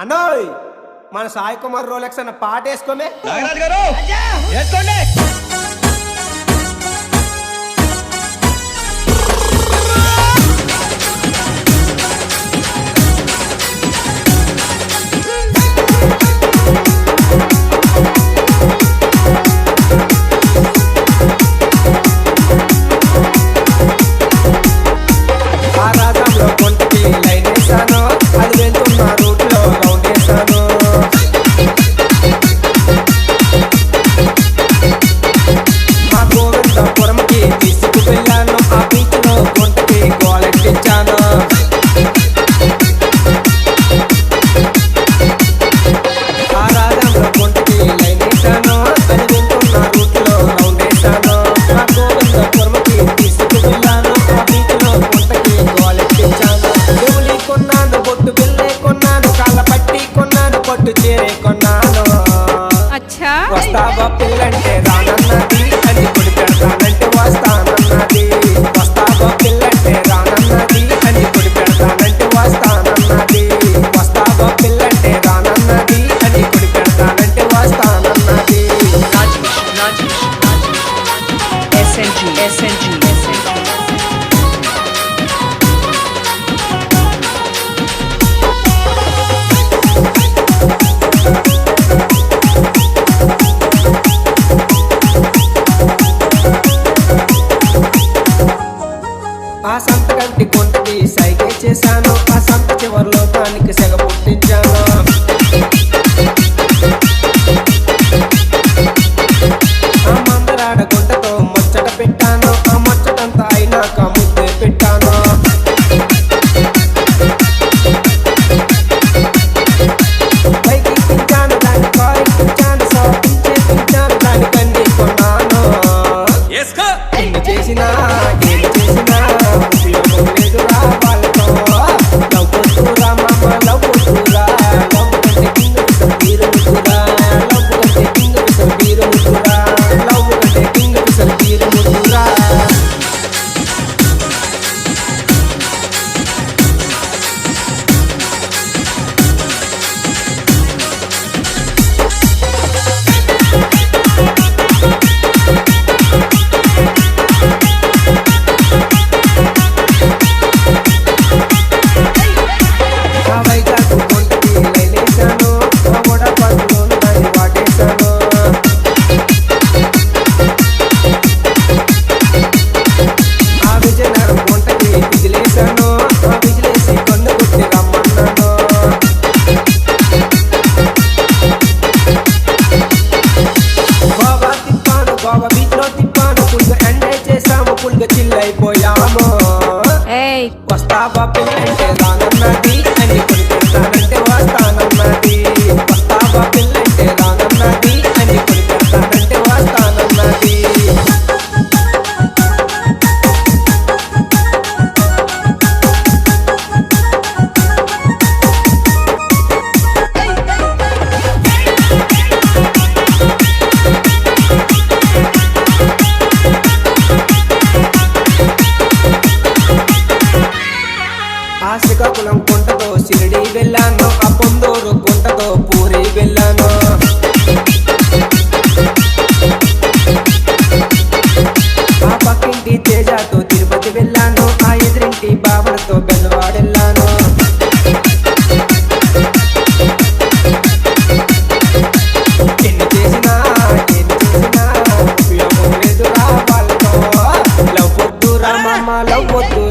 అన్నోయ్ మన సాయి కుమార్ రోలెక్స్ అన్న పాట వేసుకోమే నాగరాజు గారు వేసుకోండి. ఆ రాజంలో కొంటకి లైన్ వేసాను, అది వెళ్తున్న రూట్ లో రౌండ్ వేసాను. మా గోవిందపురంకి తీసుకు వెళ్ళాను, ఆ బీచ్ లో కొంటకి గోలెట్టించాను. ఆ రాజంలో కొంటకి లైన్ వేసాను, అది వెళ్తున్న రూట్ లో రౌండ్ వేసాను. మా గోవిందపురంకి తీసుకు వెళ్ళాను, ఆ బీచ్ లో కొంటకి గోలెట్టించాను. చెవులి కొన్నాను, బొట్టు బిల్లే కొన్నాను, కాళ్ళ పట్టి కొన్నాను, పట్టు చీరే కొన్నాను. अच्छा వస్తావా పిల్లంటే రానన్నది, అని కొడి పెడతానంటే వస్తానన్నది. వస్తావా పిల్లంటే రానన్నది, అని కొడి పెడతానంటే వస్తానన్నది. వస్తావా పిల్లంటే రానన్నది, అని కొడి పెడతానంటే వస్తానన్నది. SNG ఆ సంత కంటి కొంటకి సైగే చేశాను, ఆ సంత చివరిలో దానికి సెగ పుట్టించాను. ఆ మందరాడ గుంటతో ముచ్చట పెట్టాను, ఆ ముచ్చటంతా అయినాక ముద్దే పెట్టాను. పైకి ఎక్కించాను, దాన్ని కారెక్కించాను, సాపించేపించాను, దాని కన్నీ కొన్నాను. వేసుకో. ఎన్ని చేసినా ఏమి చేసినా ఉపయోగం లేదురా వాళ్ళతో. లవ్ కొట్టురా మామ, లవ్ కొట్టురా. లవ్ కంటే కింద పిసలు బీరు ముద్దురా. లవ్ కంటే కింద పిసలు బీరు ముద్దురా. లవ్ కంటే కింద పిసలు బీరు ముద్దురా. ఆ వైజాగ్ కొంటకి లైన్ వేసాను, ఆ గొడవలోను దాన్ని వాటేశాను. ఆ విజయనగరం కొంటకి విజిలేశాను, ఆ విజిలేసి కన్ను కొట్టి రమ్మన్నాను. గోవా తిప్పాను, గోవా బీచ్ లో తిప్పాను, ఫుల్గా ఎంజాయ్ చేసాము, ఫుల్గా చిల్ అయిపోయాము. ఏయ్ వస్తావా పిల్లంటే రానన్నది, అని కొని పెడతానంటే వస్తానన్నది. వస్తావా పిల్లంటే రానన్నది, అని కొని పెడతానంటే వస్తానన్నది. ఆ శ్రీకాకుళం గుంటతో షిరిడి వెళ్ళాను, ఆ పొందూరు గుంటతో పూరి వెళ్ళాను. ఆ పక్కింటి తేజాతో తిరుపతి వెళ్ళాను, ఆ ఎదురింటి బాబులతో బెల్లవాడెళ్ళాను. ఎన్ని చేసినా ఏమి చేసినా ఉపయోగం లేదురా వాళ్ళతో. లవ్ వద్దురా మామ, లవ్ వద్దు